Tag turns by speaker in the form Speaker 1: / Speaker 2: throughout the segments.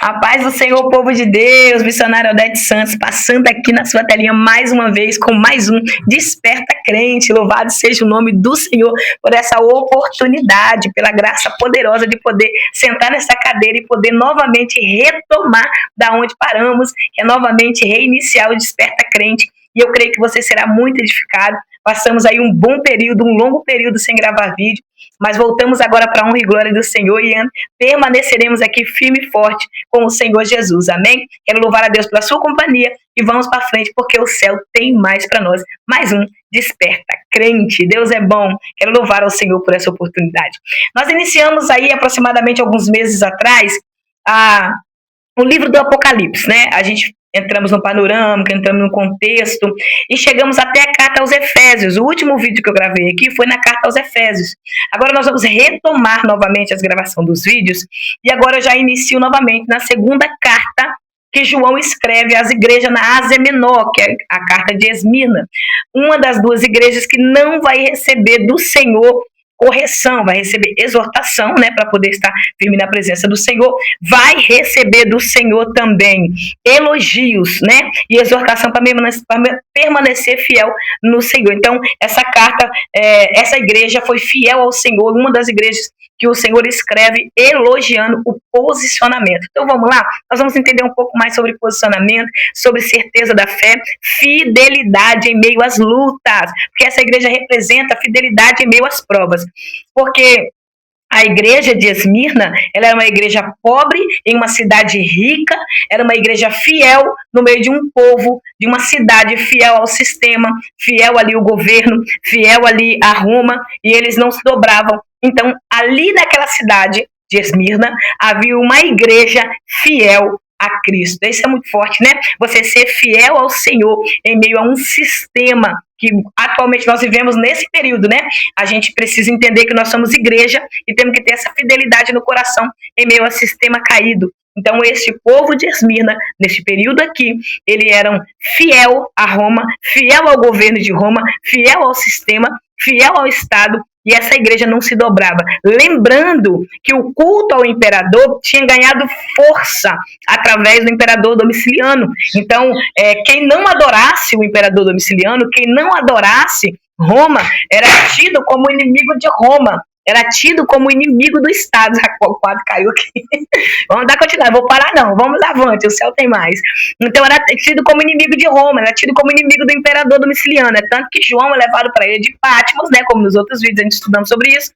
Speaker 1: A paz do Senhor, povo de Deus, missionário Odete Santos, passando aqui na sua telinha mais uma vez com mais um Desperta Crente. Louvado seja o nome do Senhor por essa oportunidade, pela graça poderosa de poder sentar nessa cadeira e poder novamente retomar da onde paramos, que é novamente reiniciar o Desperta Crente. E eu creio que você será muito edificado. Passamos aí um bom período, um longo período sem gravar vídeo, mas voltamos agora para a honra e glória do Senhor e permaneceremos aqui firme e forte com o Senhor Jesus, amém? Quero louvar a Deus pela sua companhia e vamos para frente porque o céu tem mais para nós. Mais um Desperta Crente, Deus é bom. Quero louvar ao Senhor por essa oportunidade. Nós iniciamos aí aproximadamente alguns meses atrás o livro do Apocalipse, né? A gente entramos no panorâmico, entramos no contexto e chegamos até a carta aos Efésios. O último vídeo que eu gravei aqui foi na carta aos Efésios. Agora nós vamos retomar novamente as gravações dos vídeos e agora eu já inicio novamente na segunda carta que João escreve às igrejas na Ásia Menor, que é a carta de Esmirna. Uma das duas igrejas que não vai receber do Senhor correção, vai receber exortação, né, para poder estar firme na presença do Senhor, vai receber do Senhor também elogios, né, e exortação para permanecer fiel no Senhor. Então, essa carta, essa igreja foi fiel ao Senhor, uma das igrejas que o Senhor escreve elogiando o posicionamento. Então vamos lá, nós vamos entender um pouco mais sobre posicionamento, sobre certeza da fé, fidelidade em meio às lutas, porque essa igreja representa fidelidade em meio às provas, porque a igreja de Esmirna, ela era uma igreja pobre em uma cidade rica, era uma igreja fiel no meio de um povo, de uma cidade fiel ao sistema, fiel ali ao governo, fiel ali a Roma, e eles não se dobravam. Então, ali naquela cidade de Esmirna, havia uma igreja fiel a Cristo. Isso é muito forte, né? Você ser fiel ao Senhor em meio a um sistema que atualmente nós vivemos nesse período, né? A gente precisa entender que nós somos igreja e temos que ter essa fidelidade no coração em meio ao sistema caído. Então, este povo de Esmirna, neste período aqui, eles eram fiel a Roma, fiel ao governo de Roma, fiel ao sistema, fiel ao Estado, e essa igreja não se dobrava. Lembrando que o culto ao imperador tinha ganhado força através do imperador Domiciliano. Então, quem não adorasse o imperador Domiciliano, quem não adorasse Roma, era tido como inimigo de Roma. Era tido como inimigo do Estado. O quadro caiu aqui. Vamos dar continuidade. Vou parar não. Vamos avante. O céu tem mais. Então era tido como inimigo de Roma. Era tido como inimigo do imperador Domiciliano. Tanto que João é levado para a ilha de Patmos, né? Como nos outros vídeos a gente estudamos sobre isso.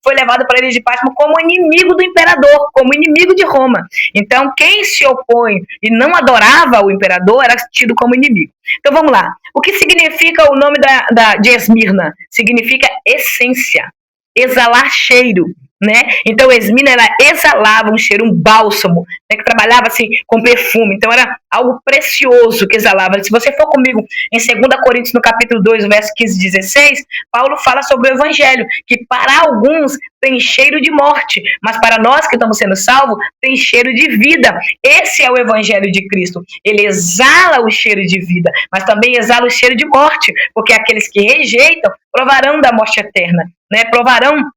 Speaker 1: Foi levado para a ilha de Patmos como inimigo do imperador. Como inimigo de Roma. Então quem se opõe e não adorava o imperador era tido como inimigo. Então vamos lá. O que significa o nome de Esmirna? Significa essência. Exalar cheiro, né? Então Esmirna, ela exalava um cheiro, um bálsamo, né? Que trabalhava assim com perfume. Então era algo precioso que exalava. Se você for comigo em 2 Coríntios no capítulo 2, verso 15 e 16, Paulo fala sobre o evangelho, que para alguns tem cheiro de morte, mas para nós que estamos sendo salvos, tem cheiro de vida. Esse é o evangelho de Cristo. Ele exala o cheiro de vida, mas também exala o cheiro de morte, porque aqueles que rejeitam provarão da morte eterna, né? Provarão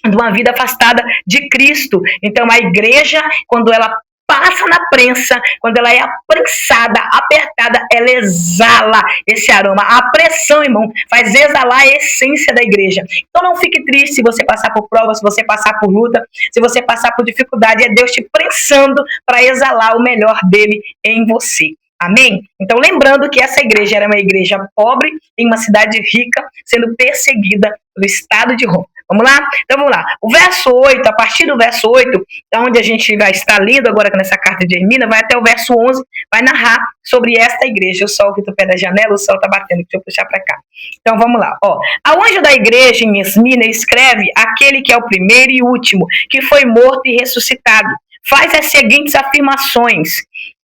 Speaker 1: de uma vida afastada de Cristo. Então a igreja, quando ela passa na prensa, quando ela é aprensada, apertada, ela exala esse aroma. A pressão, irmão, faz exalar a essência da igreja. Então não fique triste se você passar por prova, se você passar por luta, se você passar por dificuldade. É Deus te prensando para exalar o melhor dele em você. Amém? Então, lembrando que essa igreja era uma igreja pobre, em uma cidade rica, sendo perseguida pelo Estado de Roma. Vamos lá? Então, vamos lá. O verso 8, a partir do verso 8, onde a gente vai estar lendo agora nessa carta de Esmirna, vai até o verso 11, vai narrar sobre esta igreja. O sol aqui do pé da janela, o sol está batendo, deixa eu puxar para cá. Então, vamos lá. Ó, ao anjo da igreja em Esmirna escreve aquele que é o primeiro e último, que foi morto e ressuscitado. Faz as seguintes afirmações.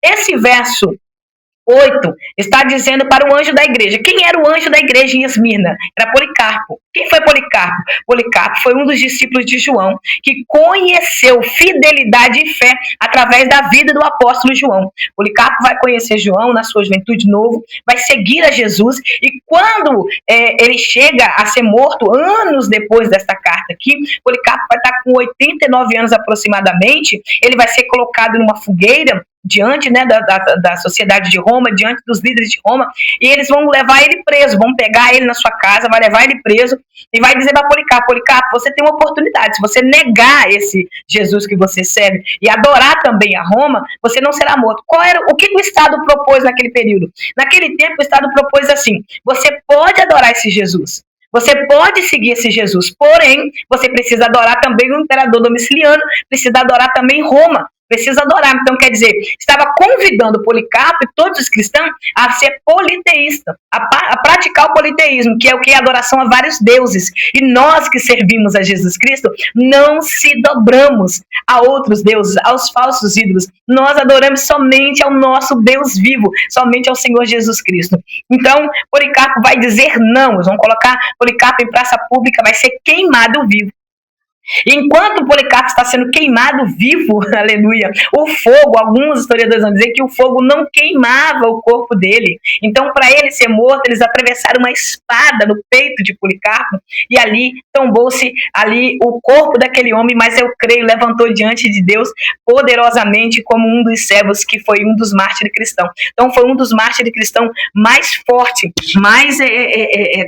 Speaker 1: Esse verso 8 está dizendo para o anjo da igreja. Quem era o anjo da igreja em Esmirna? Era Policarpo. Quem foi Policarpo? Policarpo foi um dos discípulos de João, que conheceu fidelidade e fé através da vida do apóstolo João. Policarpo vai conhecer João na sua juventude novo, vai seguir a Jesus, e quando ele chega a ser morto, anos depois desta carta aqui, Policarpo vai estar com 89 anos aproximadamente, ele vai ser colocado numa fogueira, diante, né, da sociedade de Roma, diante dos líderes de Roma, e eles vão levar ele preso, vão pegar ele na sua casa, vai levar ele preso, e vai dizer para Policarpo, Policarpo, você tem uma oportunidade, se você negar esse Jesus que você serve, e adorar também a Roma, você não será morto. O que o Estado propôs naquele período? Naquele tempo, o Estado propôs assim, você pode adorar esse Jesus, você pode seguir esse Jesus, porém, você precisa adorar também o imperador Domiciano, precisa adorar também Roma, precisa adorar. Então, quer dizer, estava convidando Policarpo e todos os cristãos a ser politeísta, a praticar o politeísmo, que é o que? A adoração a vários deuses. E nós que servimos a Jesus Cristo, não se dobramos a outros deuses, aos falsos ídolos. Nós adoramos somente ao nosso Deus vivo, somente ao Senhor Jesus Cristo. Então, Policarpo vai dizer não. Eles vão colocar Policarpo em praça pública, vai ser queimado vivo. Enquanto Policarpo está sendo queimado vivo, aleluia, o fogo, alguns historiadores vão dizer que o fogo não queimava o corpo dele. Então, para ele ser morto, eles atravessaram uma espada no peito de Policarpo e ali tombou-se ali o corpo daquele homem, mas eu creio, levantou diante de Deus poderosamente como um dos servos que foi um dos mártires cristãos. Então, foi um dos mártires cristãos mais forte, mais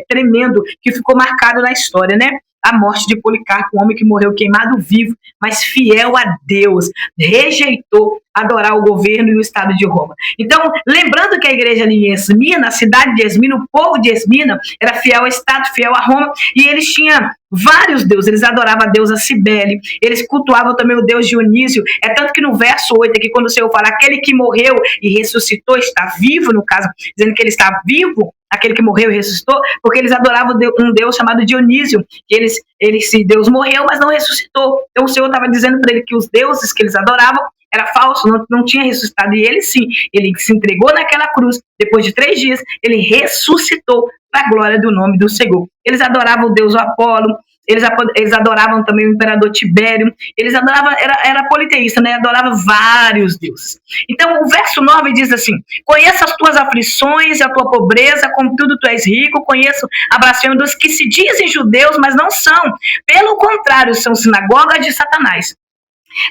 Speaker 1: tremendo, que ficou marcado na história, né? A morte de Policarpo, um homem que morreu queimado vivo, mas fiel a Deus, rejeitou adorar o governo e o Estado de Roma. Então, lembrando que a igreja ali em Esmirna, a cidade de Esmirna, o povo de Esmirna, era fiel ao Estado, fiel a Roma, e eles tinham vários deuses, eles adoravam a deusa Cibele, eles cultuavam também o deus Dionísio, é tanto que no verso 8 aqui, quando o Senhor fala, aquele que morreu e ressuscitou está vivo, no caso, dizendo que ele está vivo, aquele que morreu e ressuscitou, porque eles adoravam um deus chamado Dionísio, que esse deus morreu, mas não ressuscitou. Então o Senhor estava dizendo para ele que os deuses que eles adoravam era falso, não tinha ressuscitado, e ele sim, ele se entregou naquela cruz, depois de 3 dias, ele ressuscitou para a glória do nome do Senhor. Eles adoravam o deus Apolo, eles adoravam também o imperador Tibério, eles adoravam, era politeísta, né? Adorava vários deuses. Então, o verso 9 diz assim, conheço as tuas aflições e a tua pobreza, contudo tu és rico, conheço a blasfêmia dos que se dizem judeus, mas não são. Pelo contrário, são sinagogas de Satanás.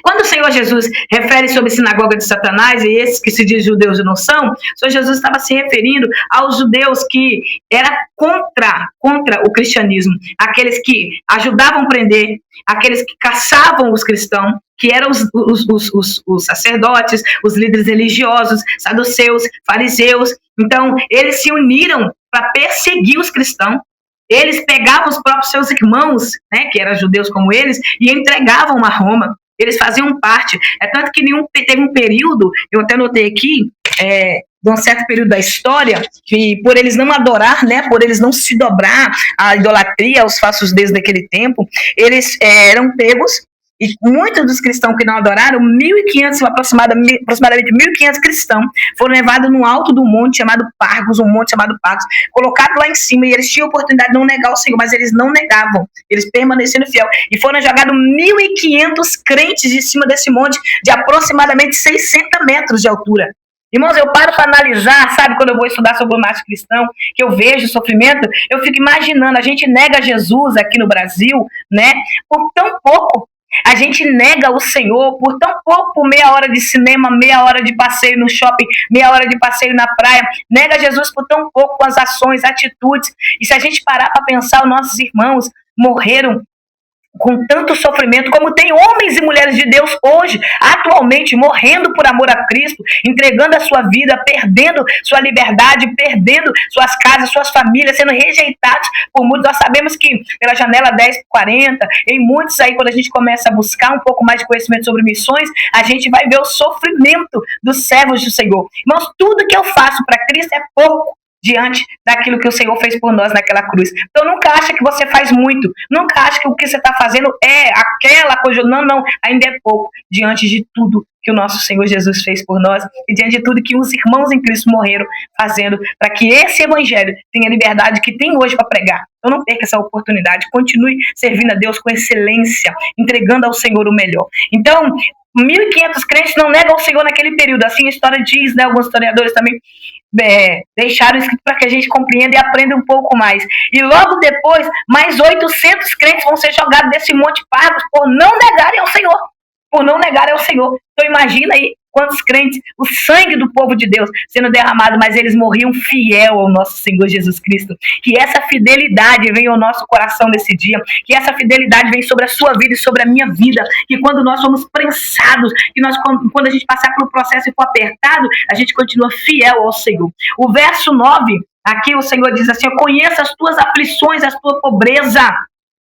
Speaker 1: Quando o Senhor Jesus refere sobre sinagoga de Satanás e esses que se dizem judeus e não são, o Senhor Jesus estava se referindo aos judeus que era contra o cristianismo, aqueles que ajudavam a prender, aqueles que caçavam os cristãos, que eram os sacerdotes, os líderes religiosos, saduceus, fariseus. Então, eles se uniram para perseguir os cristãos. Eles pegavam os próprios seus irmãos, né, que eram judeus como eles, e entregavam a Roma. Eles faziam parte. É tanto que teve um período, eu até notei aqui, de um certo período da história, que por eles não adorar, né, por eles não se dobrar à idolatria, aos falsos deuses daquele tempo, eles eram pegos, e muitos dos cristãos que não adoraram, 1.500, aproximadamente 1.500 cristãos, foram levados no alto do monte chamado Pargos, colocado lá em cima, e eles tinham a oportunidade de não negar o Senhor, mas eles não negavam, eles permaneceram fiel, e foram jogados 1.500 crentes de cima desse monte, de aproximadamente 600 metros de altura. Irmãos, eu paro para analisar, sabe, quando eu vou estudar sobre o mártir cristão, que eu vejo o sofrimento, eu fico imaginando, a gente nega Jesus aqui no Brasil, né, por tão pouco. A gente nega o Senhor por tão pouco, meia hora de cinema, meia hora de passeio no shopping, meia hora de passeio na praia. Nega Jesus por tão pouco com as ações, atitudes. E se a gente parar para pensar, os nossos irmãos morreram com tanto sofrimento, como tem homens e mulheres de Deus hoje, atualmente, morrendo por amor a Cristo, entregando a sua vida, perdendo sua liberdade, perdendo suas casas, suas famílias, sendo rejeitados por muitos. Nós sabemos que pela janela 10-40, em muitos aí, quando a gente começa a buscar um pouco mais de conhecimento sobre missões, a gente vai ver o sofrimento dos servos do Senhor. Irmãos, tudo que eu faço para Cristo é pouco. diante daquilo que o Senhor fez por nós naquela cruz. Então nunca acha que você faz muito, nunca acha que o que você está fazendo é aquela coisa, não, ainda é pouco, diante de tudo que o nosso Senhor Jesus fez por nós e diante de tudo que os irmãos em Cristo morreram fazendo para que esse evangelho tenha a liberdade que tem hoje para pregar. Então não perca essa oportunidade, continue servindo a Deus com excelência, entregando ao Senhor o melhor. Então, 1.500 crentes não negam o Senhor naquele período, assim a história diz, né? Alguns historiadores também deixaram escrito para que a gente compreenda e aprenda um pouco mais. E logo depois, mais 800 crentes vão ser jogados desse monte pagos por não negarem ao Senhor. Por não negarem ao Senhor. Então imagina aí quantos crentes, o sangue do povo de Deus sendo derramado, mas eles morriam fiel ao nosso Senhor Jesus Cristo. Que essa fidelidade venha ao nosso coração nesse dia, que essa fidelidade venha sobre a sua vida e sobre a minha vida, que quando nós somos prensados, que nós, quando a gente passar pelo processo e for apertado, a gente continua fiel ao Senhor. O verso 9, aqui o Senhor diz assim: eu conheço as tuas aflições, a tua pobreza.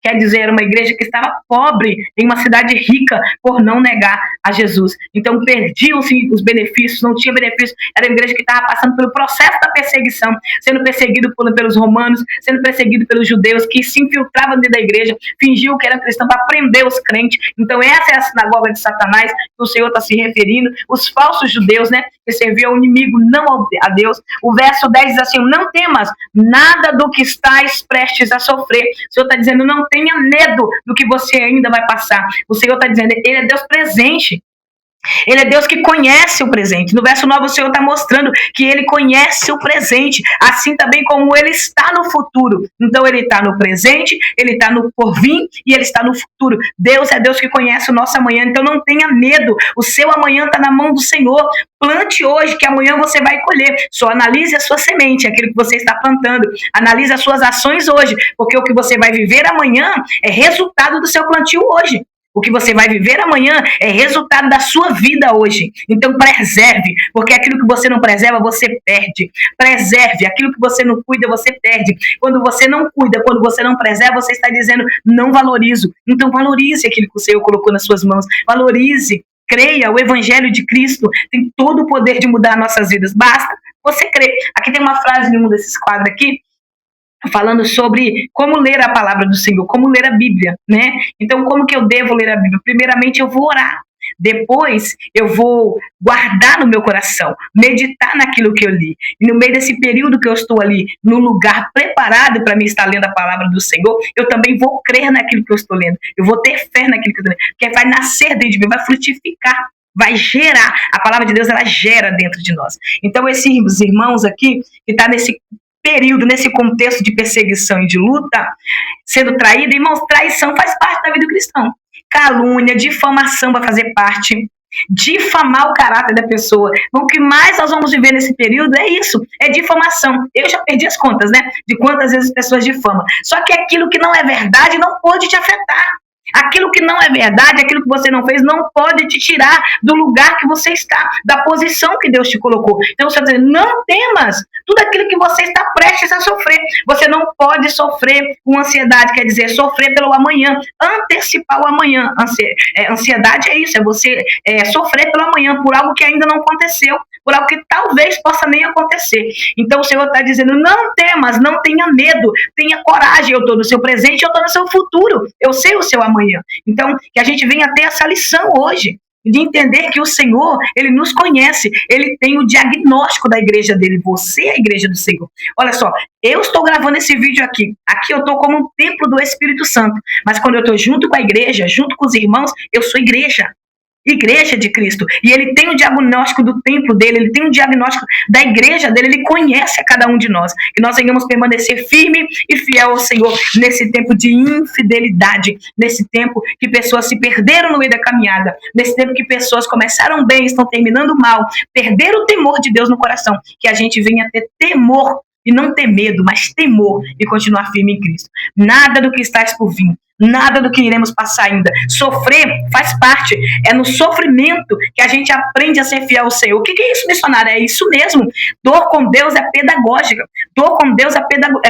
Speaker 1: Quer dizer, uma igreja que estava pobre em uma cidade rica por não negar a Jesus. Então perdiam-se os benefícios, não tinha benefício. Era uma igreja que estava passando pelo processo da perseguição, sendo perseguido pelos romanos, sendo perseguido pelos judeus, que se infiltravam dentro da igreja, fingiam que eram cristãos para prender os crentes. Então essa é a sinagoga de Satanás que o Senhor está se referindo. Os falsos judeus, né, que serviam ao inimigo, não a Deus. O verso 10 diz assim: não temas nada do que estás prestes a sofrer. O Senhor está dizendo, não tenha medo do que você ainda vai passar. O Senhor está dizendo, Ele é Deus presente. Ele é Deus que conhece o presente. No verso 9 o Senhor está mostrando que Ele conhece o presente, assim também como Ele está no futuro. Então Ele está no presente, Ele está no porvir e Ele está no futuro. Deus é Deus que conhece o nosso amanhã, então não tenha medo. O seu amanhã está na mão do Senhor. Plante hoje, que amanhã você vai colher. Só analise a sua semente, aquilo que você está plantando. Analise as suas ações hoje, porque o que você vai viver amanhã é resultado do seu plantio hoje. O que você vai viver amanhã é resultado da sua vida hoje. Então preserve, porque aquilo que você não preserva, você perde. Preserve, aquilo que você não cuida, você perde. Quando você não cuida, quando você não preserva, você está dizendo, não valorizo. Então valorize aquilo que o Senhor colocou nas suas mãos. Valorize, creia, o Evangelho de Cristo tem todo o poder de mudar nossas vidas. Basta você crer. Aqui tem uma frase em um desses quadros aqui, falando sobre como ler a palavra do Senhor, como ler a Bíblia, né? Então, como que eu devo ler a Bíblia? Primeiramente, eu vou orar. Depois, eu vou guardar no meu coração, meditar naquilo que eu li. E no meio desse período que eu estou ali, no lugar preparado para mim estar lendo a palavra do Senhor, eu também vou crer naquilo que eu estou lendo. Eu vou ter fé naquilo que eu estou lendo. Porque vai nascer dentro de mim, vai frutificar. Vai gerar. A palavra de Deus, ela gera dentro de nós. Então, esses irmãos aqui, que estão nesse período, nesse contexto de perseguição e de luta, sendo traído, irmãos, traição faz parte da vida do cristão. Calúnia, difamação vai fazer parte. Difamar o caráter da pessoa. O que mais nós vamos viver nesse período é isso, é difamação. Eu já perdi as contas, né, de quantas vezes as pessoas difamam. Só que aquilo que não é verdade não pode te afetar. Aquilo que não é verdade, aquilo que você não fez, não pode te tirar do lugar que você está, da posição que Deus te colocou. Então você está dizendo, não temas tudo aquilo que você está prestes a sofrer. Você não pode sofrer com ansiedade, quer dizer, sofrer pelo amanhã, antecipar o amanhã. Ansiedade é isso, é você sofrer pelo amanhã, por algo que ainda não aconteceu, por algo que talvez possa nem acontecer. Então o Senhor está dizendo, não temas, não tenha medo, tenha coragem, eu estou no seu presente, eu estou no seu futuro, eu sei o seu amanhã. Então, que a gente venha ter essa lição hoje, de entender que o Senhor, Ele nos conhece, Ele tem o diagnóstico da igreja dele, você é a igreja do Senhor. Olha só, eu estou gravando esse vídeo aqui eu estou como um templo do Espírito Santo, mas quando eu estou junto com a igreja, junto com os irmãos, eu sou igreja de Cristo, e Ele tem o diagnóstico do templo dele, Ele tem o diagnóstico da igreja dele, Ele conhece a cada um de nós, que nós venhamos permanecer firme e fiel ao Senhor, nesse tempo de infidelidade, nesse tempo que pessoas se perderam no meio da caminhada, nesse tempo que pessoas começaram bem, estão terminando mal, perderam o temor de Deus no coração, que a gente venha ter temor, e não ter medo, mas temor, e continuar firme em Cristo. Nada do que estás por vir, nada do que iremos passar ainda. Sofrer faz parte. É no sofrimento que a gente aprende a ser fiel ao Senhor. O que é isso, missionário? É isso mesmo. Dor com Deus é pedagógica. Dor com Deus é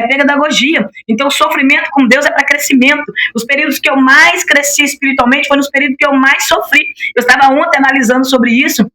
Speaker 1: pedagogia. Então, o sofrimento com Deus é para crescimento. Os períodos que eu mais cresci espiritualmente foi nos períodos que eu mais sofri. Eu estava ontem analisando sobre isso.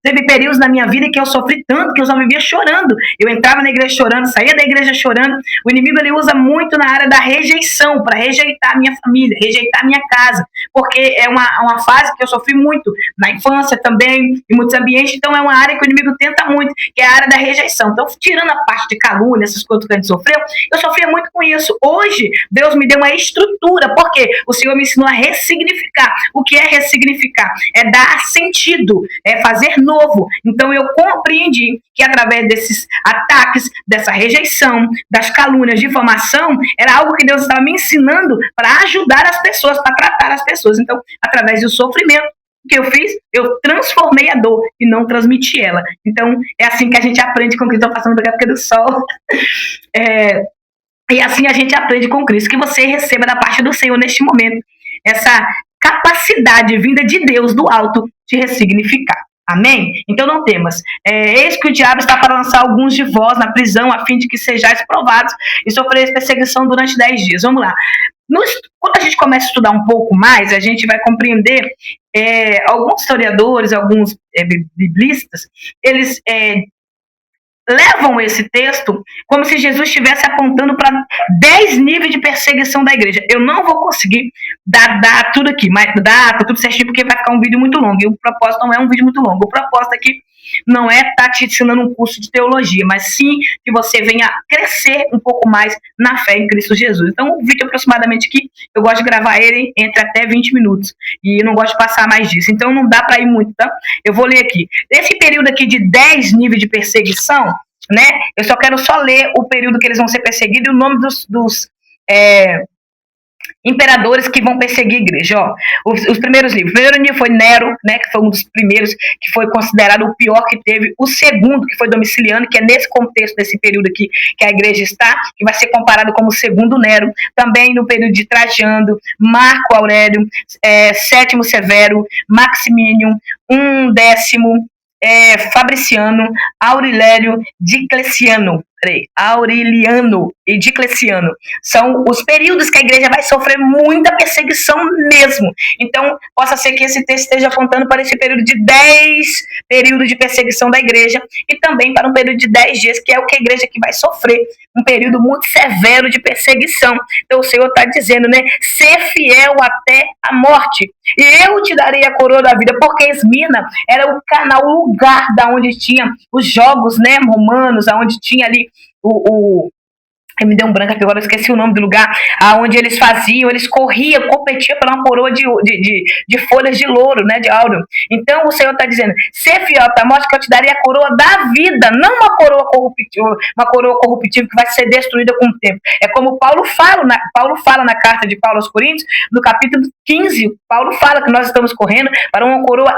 Speaker 1: Teve períodos na minha vida que eu sofri tanto que eu só vivia chorando. Eu entrava na igreja chorando, saía da igreja chorando. O inimigo ele usa muito na área da rejeição, para rejeitar a minha família, rejeitar a minha casa, porque é uma fase que eu sofri muito na infância também, em muitos ambientes. Então é uma área que o inimigo tenta muito, que é a área da rejeição. Então, tirando a parte de calúnia, essas coisas que a gente sofreu, eu sofria muito com isso. Hoje, Deus me deu uma estrutura, porque o Senhor me ensinou a ressignificar. O que é ressignificar? É dar sentido, é fazer novo. Então eu compreendi que através desses ataques, dessa rejeição, das calúnias, difamação, era algo que Deus estava me ensinando para ajudar as pessoas, para tratar as pessoas. Então, através do sofrimento, o que eu fiz? Eu transformei a dor e não transmiti ela. Então, é assim que a gente aprende com o que estou passando daqui a pouco do sol. E assim a gente aprende com Cristo, que você receba da parte do Senhor neste momento essa capacidade vinda de Deus do alto de ressignificar. Amém? Então não temas. Eis que o diabo está para lançar alguns de vós na prisão, a fim de que sejais provados e sofreis perseguição durante 10 dias. Vamos lá. Quando a gente começa a estudar um pouco mais, a gente vai compreender alguns historiadores, alguns biblistas, eles levam esse texto como se Jesus estivesse apontando para 10 níveis de perseguição da igreja. Eu não vou conseguir dar tudo aqui, mas data, tudo certinho, porque vai ficar um vídeo muito longo. E o propósito não é um vídeo muito longo. O propósito aqui não é estar te ensinando um curso de teologia, mas sim que você venha crescer um pouco mais na fé em Cristo Jesus. Então, o vídeo aproximadamente aqui, eu gosto de gravar ele entre até 20 minutos. E eu não gosto de passar mais disso. Então, não dá para ir muito, tá? Eu vou ler aqui. Esse período aqui de 10 níveis de perseguição, né? Eu só quero ler o período que eles vão ser perseguidos e o nome dos imperadores que vão perseguir a igreja. Ó, os primeiros livros. O primeiro livro foi Nero, né, que foi um dos primeiros, que foi considerado o pior que teve. O segundo, que foi Domiciano, que é nesse contexto desse período aqui que a igreja está, que vai ser comparado como o segundo Nero. Também no período de Trajano, Marco Aurélio, Sétimo Severo, Maximínio, décimo, Fabriciano, Aureliano, Aureliano e Diocleciano. São os períodos que a igreja vai sofrer muita perseguição mesmo. Então, possa ser que esse texto esteja apontando para esse período de 10 períodos de perseguição da igreja e também para um período de 10 dias, que é o que a igreja que vai sofrer, um período muito severo de perseguição. Então, o Senhor está dizendo, né? Ser fiel até a morte. E eu te darei a coroa da vida, porque Esmirna era o canal, o lugar da onde tinha os jogos, né, romanos, aonde tinha ali me deu um branco aqui agora, eu esqueci o nome do lugar, aonde eles corriam, competiam para uma coroa de folhas de louro, né, de ouro. Então o Senhor está dizendo, ser fiel até a morte, que eu te daria a coroa da vida, não uma coroa corruptível que vai ser destruída com o tempo. É como Paulo fala na carta de Paulo aos Coríntios, no capítulo 15, Paulo fala que nós estamos correndo para uma coroa,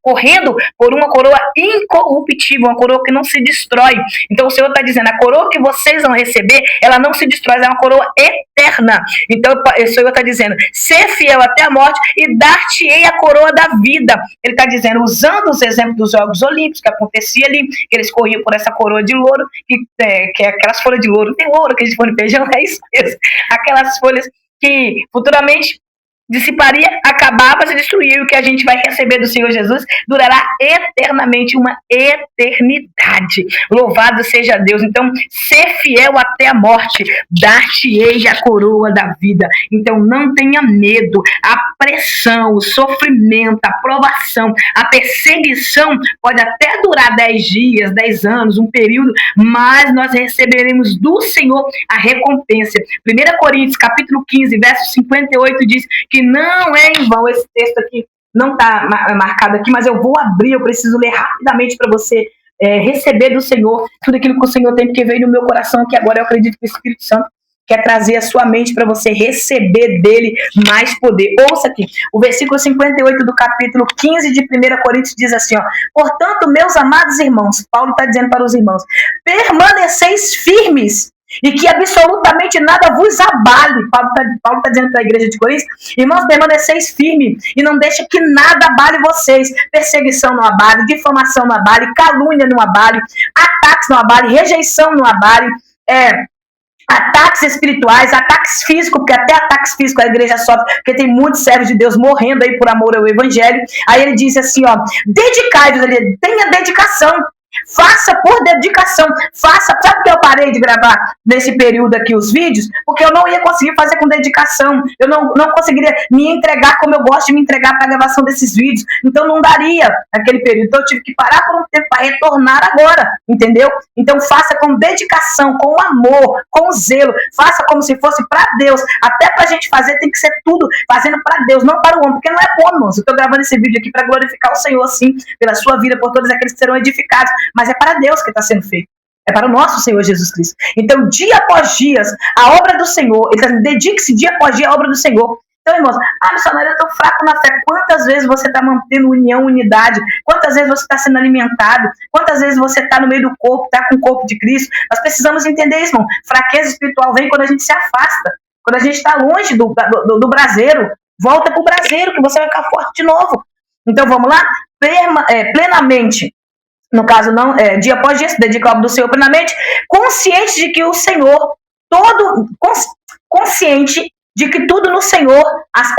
Speaker 1: correndo por uma coroa incorruptível, uma coroa que não se destrói. Então o Senhor está dizendo, a coroa que vocês vão receber, ela não se destrói, é uma coroa eterna. Então o Senhor está dizendo, ser fiel até a morte e dar-te-ei a coroa da vida. Ele está dizendo, usando os exemplos dos Jogos Olímpicos, que acontecia ali, que eles corriam por essa coroa de louro, que é aquelas folhas de louro, tem louro que a gente põe no feijão, é isso mesmo, aquelas folhas que futuramente dissiparia, acabava, se destruir. O que a gente vai receber do Senhor Jesus durará eternamente, uma eternidade. Louvado seja Deus. Então, ser fiel até a morte, dar-te-ei a coroa da vida. Então, não tenha medo. A pressão, o sofrimento, a provação, a perseguição pode até durar 10 dias, 10 anos, um período, mas nós receberemos do Senhor a recompensa. 1 Coríntios, capítulo 15, verso 58, diz que não é em vão. Esse texto aqui não está marcado aqui, mas eu vou abrir, eu preciso ler rapidamente para você receber do Senhor tudo aquilo que o Senhor tem, porque veio no meu coração, que agora eu acredito que o Espírito Santo quer trazer a sua mente para você receber dele mais poder. Ouça aqui, o versículo 58 do capítulo 15 de 1 Coríntios diz assim, ó, portanto, meus amados irmãos, Paulo está dizendo para os irmãos, permaneceis firmes, e que absolutamente nada vos abale. Paulo está dizendo para a igreja de Coríntios, irmãos, permaneceis firmes e não deixe que nada abale vocês. Perseguição não abale, difamação não abale, calúnia não abale, ataques não abale, rejeição não abale, ataques espirituais, ataques físicos, porque até ataques físicos a igreja sofre, porque tem muitos servos de Deus morrendo aí por amor ao evangelho. Aí ele diz assim, ó, dedicai-vos, tenha dedicação. Faça por dedicação, faça. Sabe que eu parei de gravar nesse período aqui os vídeos? Porque eu não ia conseguir fazer com dedicação, eu não conseguiria me entregar como eu gosto de me entregar para a gravação desses vídeos, então não daria aquele período, então eu tive que parar por um tempo para retornar agora, entendeu? Então faça com dedicação, com amor, com zelo, faça como se fosse para Deus, até para a gente fazer tem que ser tudo fazendo para Deus, não para o homem, porque não é bom, irmãos. Eu estou gravando esse vídeo aqui para glorificar o Senhor, sim, pela sua vida, por todos aqueles que serão edificados, mas é para Deus que está sendo feito. É para o nosso Senhor Jesus Cristo. Então, dia após dia, a obra do Senhor, ele está dizendo, dedique-se dia após dia à obra do Senhor. Então, irmãos, missionário, eu estou fraco na fé. Quantas vezes você está mantendo união, unidade? Quantas vezes você está sendo alimentado? Quantas vezes você está no meio do corpo, está com o corpo de Cristo? Nós precisamos entender isso, irmão. Fraqueza espiritual vem quando a gente se afasta. Quando a gente está longe do braseiro. Volta para o braseiro, que você vai ficar forte de novo. Então, vamos lá? Plenamente. No caso, não, dia após dia, se dedica à obra do Senhor plenamente, consciente de que o Senhor, consciente de que tudo no Senhor,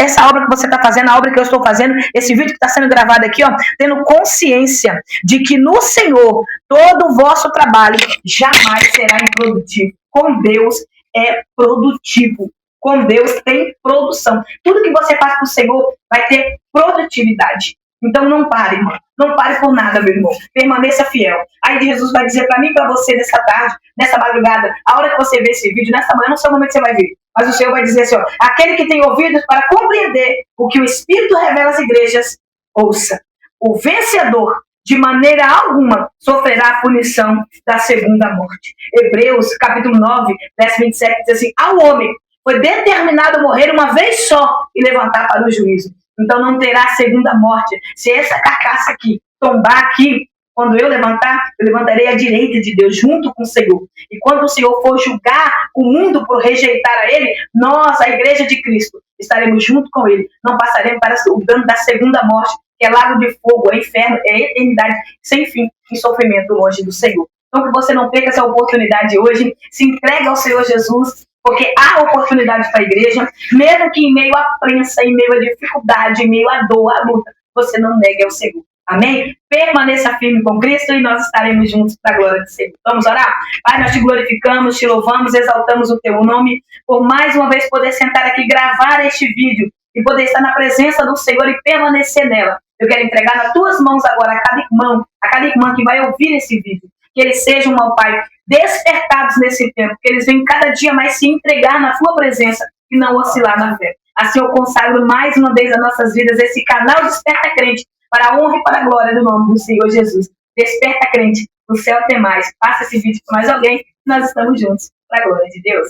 Speaker 1: essa obra que você está fazendo, a obra que eu estou fazendo, esse vídeo que está sendo gravado aqui, ó, tendo consciência de que no Senhor, todo o vosso trabalho jamais será improdutivo. Com Deus é produtivo. Com Deus tem produção. Tudo que você faz para o Senhor vai ter produtividade. Então não pare, irmão. Não pare por nada, meu irmão. Permaneça fiel. Aí Jesus vai dizer para mim e para você nessa tarde, nessa madrugada, a hora que você vê esse vídeo, nessa manhã, não sei o momento que você vai ver, mas o Senhor vai dizer assim, ó, aquele que tem ouvidos para compreender o que o Espírito revela às igrejas, ouça. O vencedor, de maneira alguma, sofrerá a punição da segunda morte. Hebreus, capítulo 9, verso 27, diz assim, ao homem foi determinado morrer uma vez só e levantar para o juízo. Então não terá segunda morte. Se essa carcaça aqui tombar aqui, quando eu levantar, eu levantarei à direita de Deus, junto com o Senhor. E quando o Senhor for julgar o mundo por rejeitar a Ele, nós, a igreja de Cristo, estaremos junto com Ele. Não passaremos para o dano da segunda morte, que é lago de fogo, é inferno, é eternidade sem fim e sofrimento longe do Senhor. Então que você não perca essa oportunidade hoje, se entregue ao Senhor Jesus, porque há oportunidade para a igreja, mesmo que em meio à prensa, em meio à dificuldade, em meio à dor, à luta, você não negue ao Senhor. Amém? Permaneça firme com Cristo e nós estaremos juntos para a glória do Senhor. Vamos orar? Pai, nós te glorificamos, te louvamos, exaltamos o teu nome, por mais uma vez poder sentar aqui, gravar este vídeo e poder estar na presença do Senhor e permanecer nela. Eu quero entregar nas tuas mãos agora a cada irmã que vai ouvir esse vídeo. Que eles sejam, meu Pai, despertados nesse tempo, que eles venham cada dia mais se entregar na tua presença e não oscilar na fé. Assim eu consagro mais uma vez as nossas vidas, esse canal Desperta Crente, para a honra e para a glória do nome do Senhor Jesus. Desperta Crente, no céu tem mais. Passa esse vídeo para mais alguém, nós estamos juntos, para a glória de Deus.